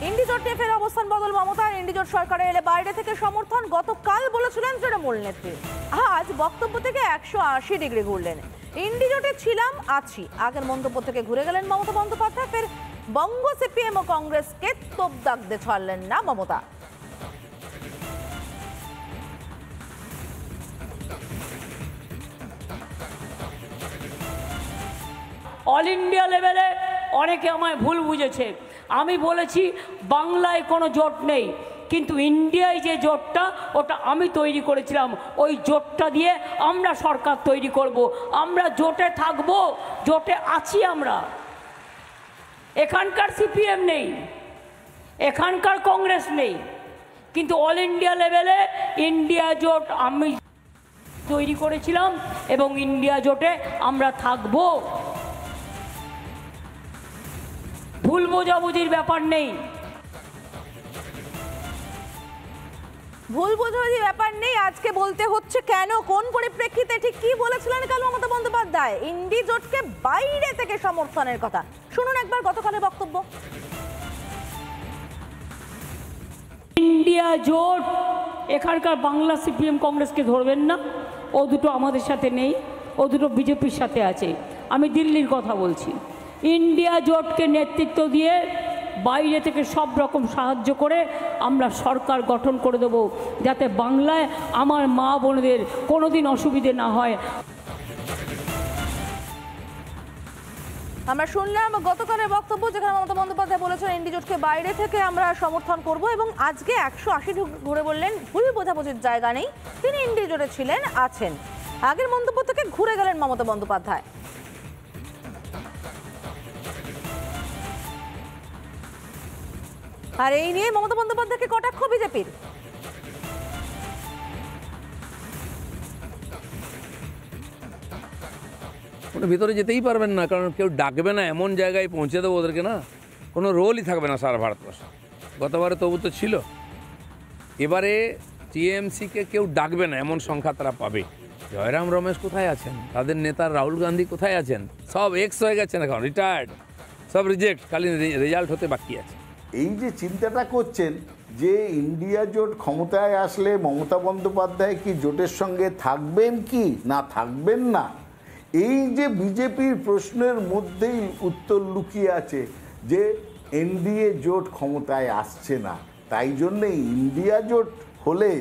ইন্ডি জোট নিয়ে ফের অবস্থান বদল মমতার। ইন্ডি জোট সরকারে এলে বাইরে থেকে সমর্থন গতকাল বলেছিলেন তৃণমূল নেত্রী। আজ বক্তব্য থেকে 180 ডিগ্রি ঘুরলেন। ইন্ডি জোটে ছিলাম, আছি, আগের মন্তব্য থেকে ঘুরে গেলেন মমতা বন্দ্যোপাধ্যায়। ফের বঙ্গ সিপিএম ও কংগ্রেসকে তোপ দাগতে ছাড়লেন না মমতা। অল ইন্ডিয়া লেভেলে অনেকে আমায় ভুল বুঝেছে। আমি বলেছি বাংলায় কোনো জোট নেই, কিন্তু ইন্ডিয়ায় যে জোটটা ওটা আমি তৈরি করেছিলাম। ওই জোটটা দিয়ে আমরা সরকার তৈরি করব। আমরা জোটে থাকবো, জোটে আছি আমরা। এখানকার সিপিএম নেই, এখানকার কংগ্রেস নেই, কিন্তু অল ইন্ডিয়া লেভেলে ইন্ডিয়া জোট আমি তৈরি করেছিলাম এবং ইন্ডিয়া জোটে আমরা থাকবো। ভুল বোঝাবুঝির ব্যাপার নেই, ভুল বোঝাবুঝির ব্যাপার নেই। আজকে বলতে হচ্ছে কেন, কোন পরিপ্রেক্ষিতে, ঠিক কি বলেছিলেন কাল মমতা বন্দ্যোপাধ্যায় ইন্ডি জোটকে বাইরে থেকে সমর্থনের কথা। শুনুন একবার গতকালের বক্তব্য। ইন্ডিয়া জোট এখানকার বাংলা সিপিএম কংগ্রেসকে ধরবেন না, ও দুটো আমাদের সাথে নেই, ও দুটো বিজেপির সাথে আছে। আমি দিল্লির কথা বলছি। ইন্ডিয়া জোটকে নেতৃত্ব দিয়ে বাইরে থেকে সব রকম সাহায্য করে আমরা সরকার গঠন করে দেব, যাতে বাংলায় আমার মা বোনদের কোনোদিন অসুবিধে না হয়। আমরা শুনলাম গতকালের বক্তব্য, যেখানে মমতা বন্দ্যোপাধ্যায় বলেছেন ইন্ডি জোটকে বাইরে থেকে আমরা সমর্থন করব, এবং আজকে 180 ঘুরে বললেন ভুল বোঝাবুঝির জায়গা নেই, তিনি ইন্ডি জোটে ছিলেন, আছেন। আগের মন্তব্য থেকে ঘুরে গেলেন মমতা বন্দ্যোপাধ্যায়। আর এই নিয়ে মমতা বন্দ্যোপাধ্যায়কে কটাক্ষ বিজেপির। ভিতরে যেতেই পারবেন না, কারণ কেউ ডাকবে না, এমন জায়গায় পৌঁছে দেবো ওদেরকে না, কোনো রোলই থাকবে না সারা ভারতবর্ষে। গতবারে তবু তো ছিল, এবারে টিএমসিকে কেউ ডাকবে না এমন সংখ্যা তারা পাবে। জয়রাম রমেশ কোথায় আছেন, তাদের নেতা রাহুল গান্ধী কোথায় আছেন, সব এক্স হয়ে গেছেন, এখন রিটায়ার্ড, সব রিজেক্ট, খালি রেজাল্ট হতে বাকি আছে। এই যে চিন্তাটা করছেন যে ইন্ডিয়া জোট ক্ষমতায় আসলে মমতা বন্দ্যোপাধ্যায় কি জোটের সঙ্গে থাকবেন কি না থাকবেন না, এই যে বিজেপির প্রশ্নের মধ্যেই উত্তর লুকিয়ে আছে যে এনডিএ জোট ক্ষমতায় আসছে না, তাই জন্যে ইন্ডিয়া জোট হলে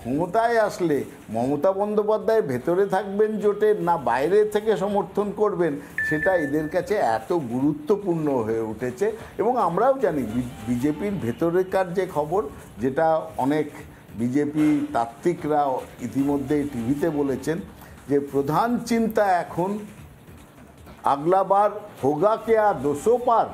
ক্ষমতায় আসলে মমতা বন্দ্যোপাধ্যায় ভেতরে থাকবেন জোটের না বাইরে থেকে সমর্থন করবেন, সেটা এদের কাছে এত গুরুত্বপূর্ণ হয়ে উঠেছে। এবং আমরাও জানি বিজেপির ভেতরেকার যে খবর, যেটা অনেক বিজেপি তাত্ত্বিকরা ইতিমধ্যেই টিভিতে বলেছেন, যে প্রধান চিন্তা এখন আগলাবার হোগা কেয়া 200 পার।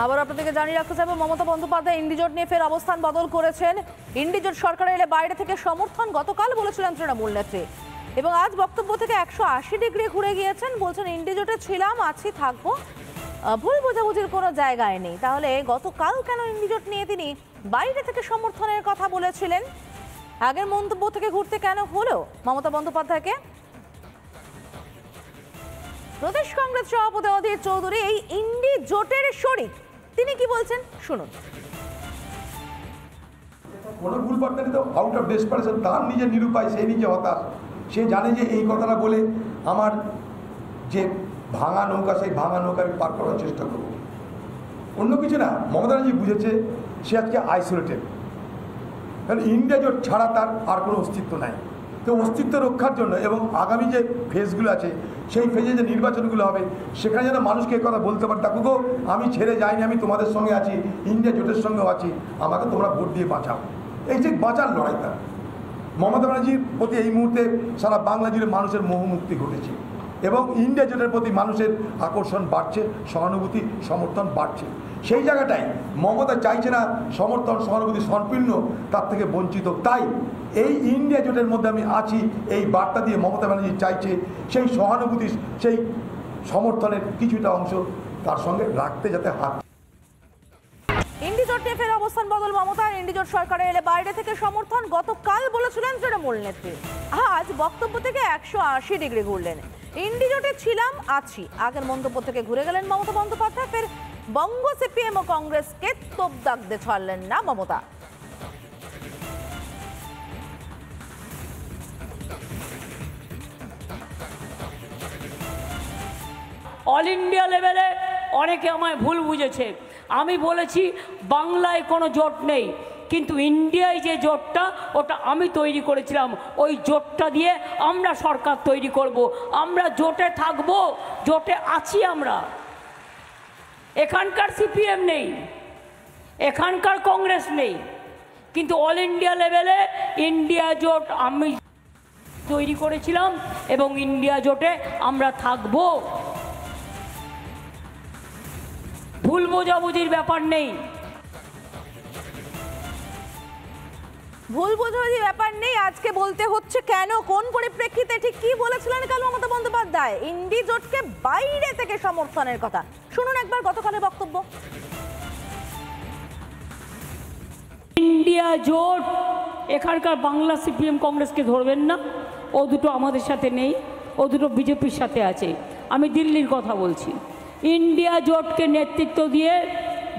আবার আপনাদেরকে জানিয়ে রাখতে চাইবো, মমতা বন্দ্যোপাধ্যায় ইন্ডি জোট নিয়ে ফের অবস্থান বদল করেছেন। ইন্ডি জোট সরকারে এলে বাইরে থেকে সমর্থন গতকাল বলেছিলেন তৃণমূল নেত্রী, এবং আজ বক্তব্য থেকে 180 ডিগ্রি ঘুরে গিয়েছেন। বলছেন ইন্ডি জোটে ছিলাম, আছি, থাকবো, ভুল বোঝাবুঝির কোনো জায়গায় নেই। তাহলে গতকাল কেন ইন্ডি জোট নিয়ে তিনি বাইরে থেকে সমর্থনের কথা বলেছিলেন? আগের মন্তব্য থেকে ঘুরতে কেন হলো মমতা বন্দ্যোপাধ্যায়কে? প্রদেশ কংগ্রেস সভাপতি অধীর চৌধুরী এই ইন্ডি জোটের শরিক, তিনি কি বলছেন শুনুন। কোনো ভুল বার্তাটি তো আউট অফ ডেসপারেশন, তার নিজে নিরুপায়, সে নিজে হতাশ। সে জানে যে এই কথাটা বলে আমার যে ভাঙা নৌকা, সেই ভাঙা নৌকা আমি পার করার চেষ্টা করব, অন্য কিছু না। মমতা ব্যানার্জি বুঝেছে সে আজকে আইসোলেটেড, কারণ ইন্ডিয়া জোট ছাড়া তার আর কোনো অস্তিত্ব নাই। তো অস্তিত্ব রক্ষার জন্য এবং আগামী যে ফেজগুলো আছে, সেই ফেজে যে নির্বাচনগুলো হবে, সেখানে যেন মানুষকে এই কথা বলতে পারে, দেখো গো আমি ছেড়ে যাইনি, আমি তোমাদের সঙ্গে আছি, ইন্ডিয়া জোটের সঙ্গেও আছি, আমাকে তোমরা ভোট দিয়ে বাঁচাও। এই যে বাঁচার লড়াইটা, মমতা ব্যানার্জির প্রতি এই মুহূর্তে সারা বাংলা জুড়ে মানুষের মোহমুক্তি ঘটেছে এবং ইন্ডিয়া জোটের প্রতি মানুষের আকর্ষণ বাড়ছে, সহানুভূতি, সমর্থন বাড়ছে। সেই জায়গাটাই মমতা চাইছে না সমর্থন, সহানুভূতি, সম্পূর্ণ তার থেকে বঞ্চিত। তাই এই ইন্ডিয়া জোটের মধ্যে আমি আছি, এই বার্তা দিয়ে মমতা ব্যানার্জি চাইছে সেই সহানুভূতি, সেই সমর্থনের কিছুটা অংশ তার সঙ্গে রাখতে, যাতে হাত। ইন্ডি জোট নিয়ে ফের অবস্থান বদল মমতার। ইন্ডি জোট সরকারে এলে বাইরে থেকে সমর্থন গতকাল বলেছিলেন তৃণমূল নেত্রী। আজ বক্তব্য থেকে 180 ডিগ্রি ঘুরলেন। ইন্ডি জোটে ছিলাম, আছি, আগের মন্তব্য থেকে ঘুরে গেলেন মমতা বন্দ্যোপাধ্যায়। ফের বঙ্গ সিপিএম ও কংগ্রেসকে তোপ দাগতে ছাড়লেন না মমতা। অল ইন্ডিয়া লেভেলে অনেকে আমায় ভুল বুঝেছে। আমি বলেছি বাংলায় কোনো জোট নেই, কিন্তু ইন্ডিয়ায় যে জোটটা ওটা আমি তৈরি করেছিলাম। ওই জোটটা দিয়ে আমরা সরকার তৈরি করব। আমরা জোটে থাকব, জোটে আছি আমরা। এখানকার সিপিএম নেই, এখানকার কংগ্রেস নেই, কিন্তু অল ইন্ডিয়া লেভেলে ইন্ডিয়া জোট আমি তৈরি করেছিলাম এবং ইন্ডিয়া জোটে আমরা থাকব। ভুল বোঝাবুঝির ব্যাপার নেই, ভুল বোঝাবুঝির ব্যাপার নেই। আজকে বলতে হচ্ছে কেন, কোন পরিপ্রেক্ষিতে, ঠিক কি বলেছিলেন কাল মমতা বন্দ্যোপাধ্যায়? ইন্ডি জোটকে বাইরে থেকে সমর্থনের কথা শুনুন একবার গতকালের বক্তব্য। ইন্ডিয়া জোট এখানকার বাংলা সিপিএম কংগ্রেসকে ধরবেন না, ও দুটো আমাদের সাথে নেই, ও দুটো বিজেপির সাথে আছে। আমি দিল্লির কথা বলছি। ইন্ডিয়া জোটকে নেতৃত্ব দিয়ে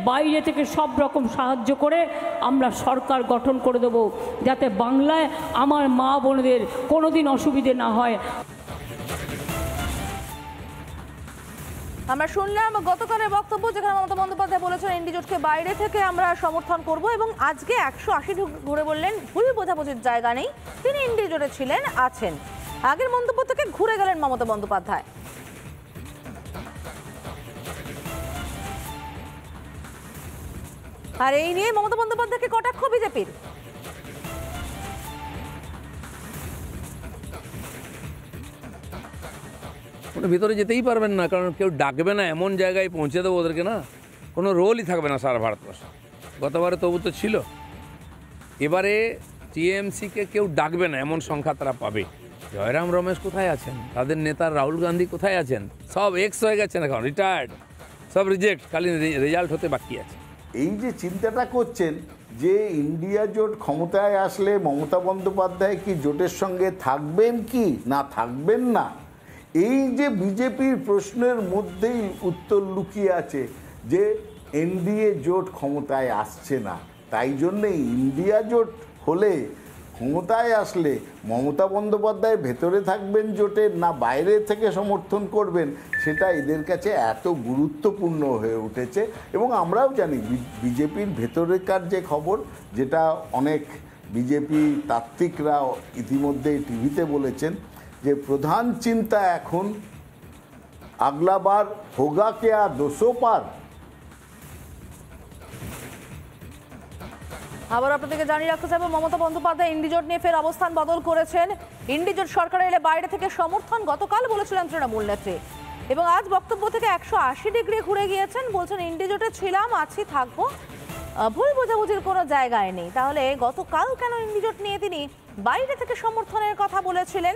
বাইরে থেকে সব রকম সাহায্য করে আমরা সরকার গঠন করে দেব, যাতে বাংলায় আমার মা বোনদের কোনোদিন অসুবিধে না হয়। আমরা শুনলাম গতকালের বক্তব্য, যেখানে মমতা বন্দ্যোপাধ্যায় বলেছেন ইন্ডি জোটকে বাইরে থেকে আমরা সমর্থন করব, এবং আজকে 180 ঘুরে বললেন ভুল বোঝাবুঝির জায়গা নেই, তিনি ইন্ডি জোটে ছিলেন, আছেন। আগের মন্তব্য থেকে ঘুরে গেলেন মমতা বন্দ্যোপাধ্যায়। আর এই নিয়ে মমতা বন্দ্যোপাধ্যায়কে কটাক্ষ বিজেপির। ভিতরে যেতেই পারবেন না, কারণ কেউ ডাকবে না, এমন জায়গায় পৌঁছে দেবো ওদেরকে না, কোনো রোলই থাকবে না সারা ভারতবর্ষে। গতবারে তবু তো ছিল, এবারে টিএমসিকে কেউ ডাকবে না এমন সংখ্যা তারা পাবে। জয়রাম রমেশ কোথায় আছেন, তাদের নেতা রাহুল গান্ধী কোথায় আছেন? সব এক্স হয়ে গেছেন, এখন রিটায়ার্ড, সব রিজেক্ট, খালি রেজাল্ট হতে বাকি আছে। এই যে চিন্তাটা করছেন যে ইন্ডিয়া জোট ক্ষমতায় আসলে মমতা বন্দ্যোপাধ্যায় কি জোটের সঙ্গে থাকবেন কি না থাকবেন না, এই যে বিজেপির প্রশ্নের মধ্যেই উত্তর লুকিয়ে আছে যে এনডিএ জোট ক্ষমতায় আসছে না, তাই জন্যে ইন্ডিয়া জোট হলে ক্ষমতায় আসলে মমতা বন্দ্যোপাধ্যায় ভেতরে থাকবেন জোটের না বাইরে থেকে সমর্থন করবেন, সেটা এদের কাছে এত গুরুত্বপূর্ণ হয়ে উঠেছে। এবং আমরাও জানি বিজেপির ভেতরেকার যে খবর, যেটা অনেক বিজেপি তাত্ত্বিকরা ইতিমধ্যেই টিভিতে বলেছেন, যে প্রধান চিন্তা এখন আগলাবার হোগা কেয়া 200 পার। আবার আপনাদেরকে জানিয়ে রাখতে চাইবো, মমতা বন্দ্যোপাধ্যায় ইন্ডি জোট নিয়ে ফের অবস্থান বদল করেছেন। ইন্ডি জোট সরকারে এলে বাইরে থেকে সমর্থন গতকাল বলেছিলেন তৃণমূল নেত্রী, এবং আজ বক্তব্য থেকে 180 ডিগ্রি ঘুরে গিয়েছেন। বলছেন ইন্ডি জোটে ছিলাম, আছি, থাকবো, ভুল বোঝাবুঝির কোনো জায়গায় নেই। তাহলে গতকাল কেন ইন্ডি জোট নিয়ে তিনি বাইরে থেকে সমর্থনের কথা বলেছিলেন?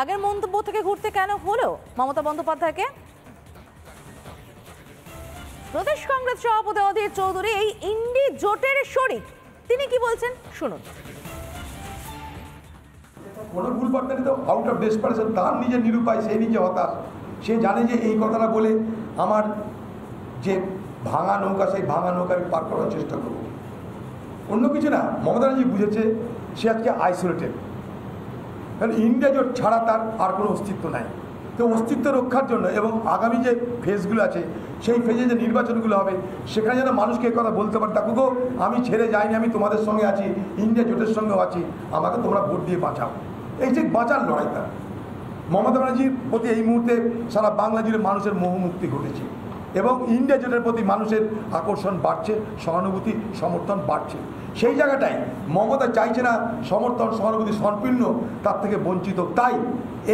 আগের মন্তব্য থেকে ঘুরতে কেন হলো মমতা বন্দ্যোপাধ্যায়কে? প্রদেশ কংগ্রেস সভাপতি অধীর চৌধুরী এই ইন্ডি জোটের শরিক, তিনি কি বলছেন শুনুন। কোনো ভুল বার্তাটি তো আউট অফ ডেসপারেশন, তার নিজে নিরুপায়, সে নিজে হতাশ। সে জানে যে এই কথাটা বলে আমার যে ভাঙা নৌকা, সেই ভাঙা নৌকা আমি পার করার চেষ্টা করব। অন্য কিছু না, মমতা ব্যানার্জি বুঝেছে সে আজকে আইসোলেটেড, কারণ ইন্ডিয়া জোট ছাড়া তার আর কোনো অস্তিত্ব নাই। তো অস্তিত্ব রক্ষার জন্য এবং আগামী যে ফেজগুলো আছে, সেই ফেজে যে নির্বাচনগুলো হবে, সেখানে যেন মানুষকে কথা বলতে পারে, দেখো গো আমি ছেড়ে যাইনি, আমি তোমাদের সঙ্গে আছি, ইন্ডিয়া জোটের সঙ্গেও আছি, আমাকে তোমরা ভোট দিয়ে বাঁচাও। এই যে বাঁচার লড়াই, তার মমতা ব্যানার্জির প্রতি এই মুহূর্তে সারা বাংলা জুড়ে মানুষের মোহমুক্তি ঘটেছে এবং ইন্ডিয়া জোটের প্রতি মানুষের আকর্ষণ বাড়ছে, সহানুভূতি, সমর্থন বাড়ছে। সেই জায়গাটাই মমতা চাইছে না সমর্থন, সহানুভূতি সম্পূর্ণ তার থেকে বঞ্চিত। তাই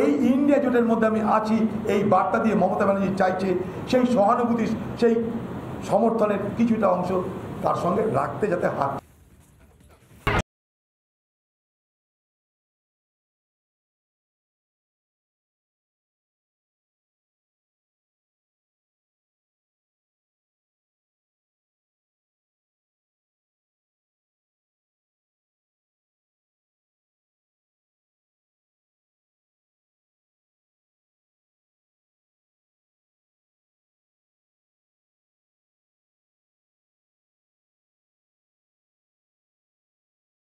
এই ইন্ডিয়া জোটের মধ্যে আমি আছি, এই বার্তা দিয়ে মমতা ব্যানার্জি চাইছে সেই সহানুভূতি, সেই সমর্থনের কিছুটা অংশ তার সঙ্গে রাখতে, যাতে হাত